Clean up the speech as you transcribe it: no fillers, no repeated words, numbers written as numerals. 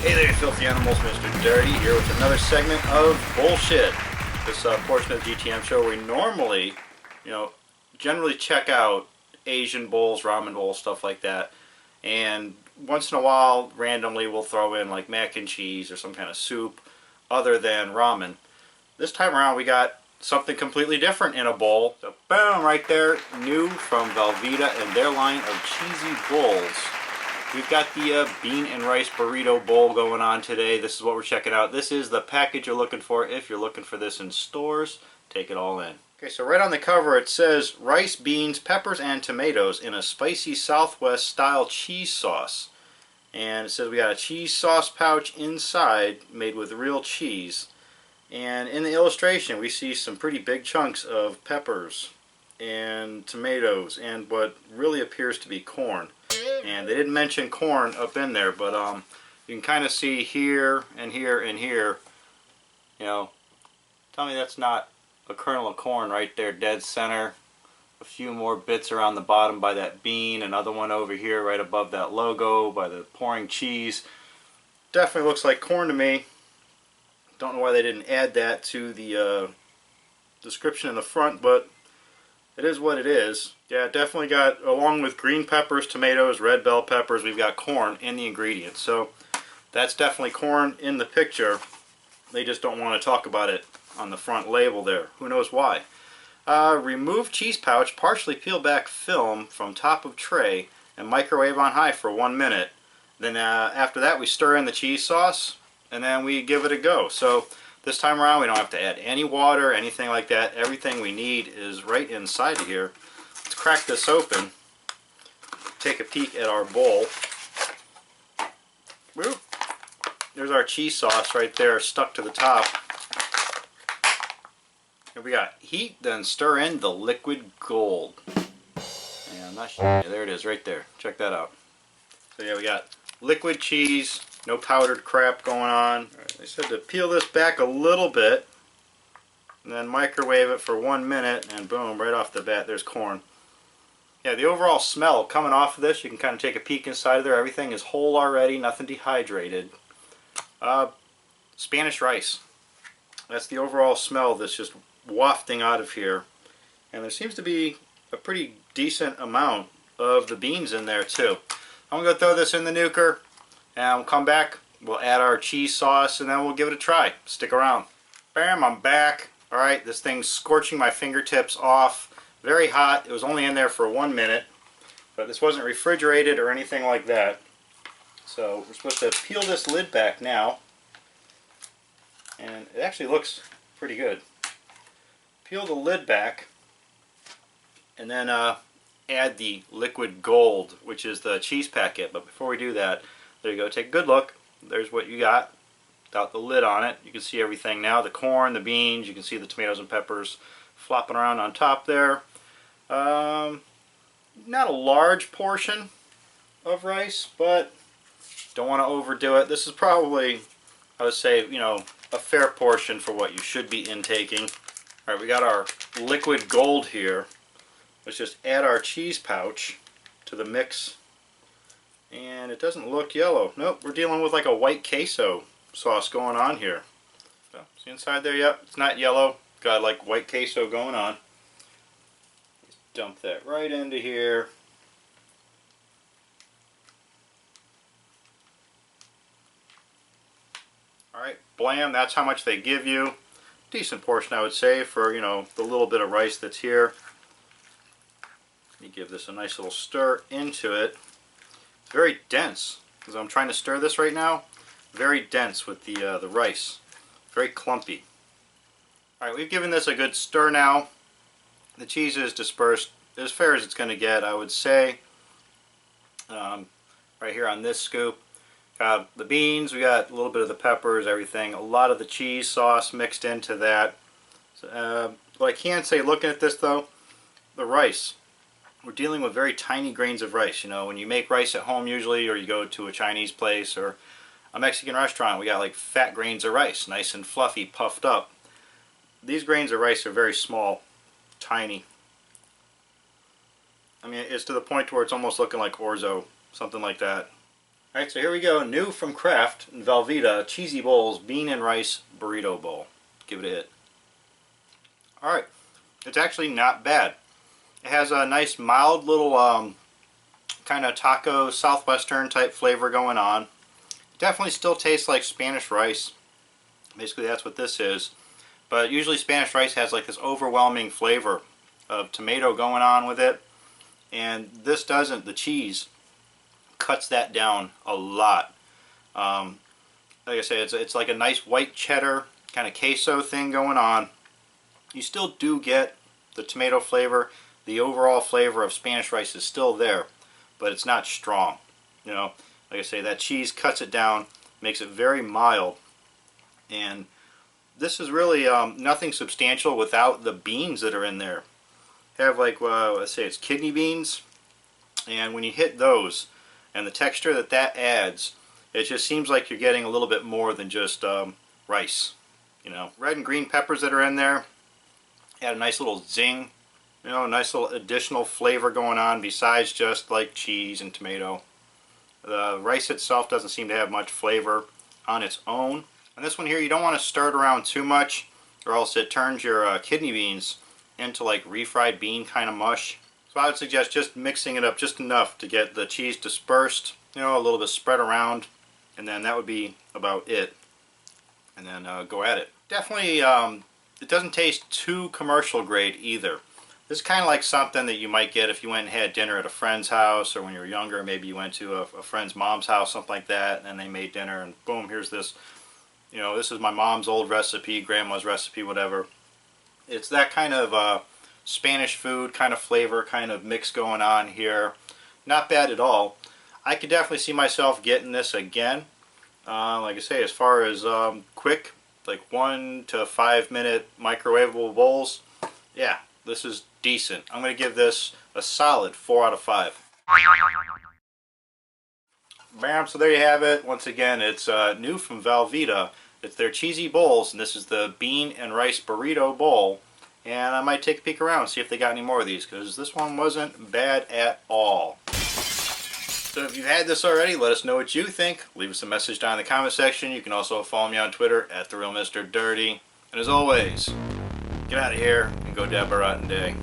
Hey there, filthy animals, Mr. Dirty here with another segment of Bullshit. This portion of the GTM show where we normally, generally check out Asian bowls, ramen bowls, stuff like that. And once in a while, randomly, we'll throw in like mac and cheese or some kind of soup other than ramen. This time around, we got something completely different in a bowl. So boom, right there, new from Velveeta and their line of cheesy bowls. We've got the bean and rice burrito bowl going on today. This is what we're checking out. This is the package you're looking for if you're looking for this in stores. Take it all in. Okay, so right on the cover it says rice, beans, peppers, and tomatoes in a spicy Southwest style cheese sauce. And it says we got a cheese sauce pouch inside made with real cheese. And in the illustration we see some pretty big chunks of peppers and tomatoes and what really appears to be corn. And they didn't mention corn up in there, but you can kind of see here and here and here. Tell me that's not a kernel of corn right there, dead center. A few more bits around the bottom by that bean, another one over here right above that logo by the pouring cheese. Definitely looks like corn to me. Don't know why they didn't add that to the description in the front, but it is what it is. Yeah, definitely got, along with green peppers, tomatoes, red bell peppers, we've got corn in the ingredients. So that's definitely corn in the picture. They just don't want to talk about it on the front label there. Who knows why? Remove cheese pouch, partially peel back film from top of tray, and microwave on high for 1 minute. Then after that we stir in the cheese sauce, and then we give it a go. So this time around we don't have to add any water, anything like that. Everything we need is right inside of here. Let's crack this open, take a peek at our bowl. Whoop. There's our cheese sauce right there stuck to the top. And we got heat, then stir in the liquid gold. And I'm not sure. Yeah, there it is right there. Check that out. So yeah, we got liquid cheese, no powdered crap going on. Right, they said to peel this back a little bit and then microwave it for 1 minute, and boom, right off the bat there's corn. Yeah, the overall smell coming off of this, you can kind of take a peek inside of there. Everything is whole already, nothing dehydrated. Spanish rice. That's the overall smell that's just wafting out of here. And there seems to be a pretty decent amount of the beans in there too. I'm going to throw this in the nuker and we'll come back. We'll add our cheese sauce and then we'll give it a try. Stick around. Bam, I'm back. Alright, this thing's scorching my fingertips off. Very hot. It was only in there for 1 minute, but this wasn't refrigerated or anything like that. So we're supposed to peel this lid back now, and it actually looks pretty good. Peel the lid back and then add the liquid gold, which is the cheese packet. But before we do that, there you go, take a good look. There's what you got without the lid on it. You can see everything now, the corn, the beans, you can see the tomatoes and peppers flopping around on top there. Not a large portion of rice, but don't want to overdo it. This is probably, I would say, a fair portion for what you should be intaking. Alright, we got our liquid gold here. Let's just add our cheese pouch to the mix. And it doesn't look yellow. Nope, we're dealing with like a white queso sauce going on here. So, see inside there? Yep, it's not yellow. Got like white queso going on. Just dump that right into here. Alright, blam, that's how much they give you. Decent portion, I would say, for the little bit of rice that's here. Let me give this a nice little stir into it. It's very dense, because I'm trying to stir this right now. Very dense with the rice. Very clumpy. Alright, we've given this a good stir now. The cheese is dispersed as fair as it's going to get, I would say. Right here on this scoop. Got the beans, we got a little bit of the peppers, everything. A lot of the cheese sauce mixed into that. So, what I can say looking at this though, the rice. We're dealing with very tiny grains of rice. When you make rice at home usually, or you go to a Chinese place or a Mexican restaurant, we got like fat grains of rice, nice and fluffy, puffed up. These grains of rice are very small, tiny. I mean, it's to the point where it's almost looking like orzo, something like that. Alright, so here we go. New from Kraft and Velveeta, Cheesy Bowls Bean and Rice Burrito Bowl. Give it a hit. Alright, it's actually not bad. It has a nice mild little kind of taco southwestern type flavor going on. Definitely still tastes like Spanish rice. Basically that's what this is. But usually Spanish rice has like this overwhelming flavor of tomato going on with it. And this doesn't. The cheese cuts that down a lot. Like I say, it's like a nice white cheddar kind of queso thing going on. You still do get the tomato flavor. The overall flavor of Spanish rice is still there, but it's not strong. You know, like I say, that cheese cuts it down, makes it very mild. And this is really nothing substantial without the beans that are in there. Have like, let's say it's kidney beans, and when you hit those, and the texture that adds, it just seems like you're getting a little bit more than just rice. You know, red and green peppers that are in there add a nice little zing. You know, a nice little additional flavor going on besides just like cheese and tomato. The rice itself doesn't seem to have much flavor on its own. And this one here, you don't want to stir it around too much, or else it turns your kidney beans into like refried bean kind of mush. So I would suggest just mixing it up just enough to get the cheese dispersed, you know, a little bit spread around, and then that would be about it. And then go at it. Definitely, it doesn't taste too commercial grade either. This is kind of like something that you might get if you went and had dinner at a friend's house, or when you were younger, maybe you went to a friend's mom's house, something like that, and then they made dinner, and boom, here's this, you know, this is my mom's old recipe, grandma's recipe, whatever. It's that kind of Spanish food kind of flavor, kind of mix going on here. Not bad at all. I could definitely see myself getting this again. Like I say, as far as quick, like 1 to 5 minute microwavable bowls, yeah, this is decent. I'm going to give this a solid 4 out of 5. Bam, so there you have it. Once again, it's new from Velveeta. It's their cheesy bowls, and this is the bean and rice burrito bowl. And I might take a peek around and see if they got any more of these, because this one wasn't bad at all. So if you've had this already, let us know what you think. Leave us a message down in the comment section. You can also follow me on Twitter at @TheRealMrDirty. And as always, get out of here and go dab a rotten day.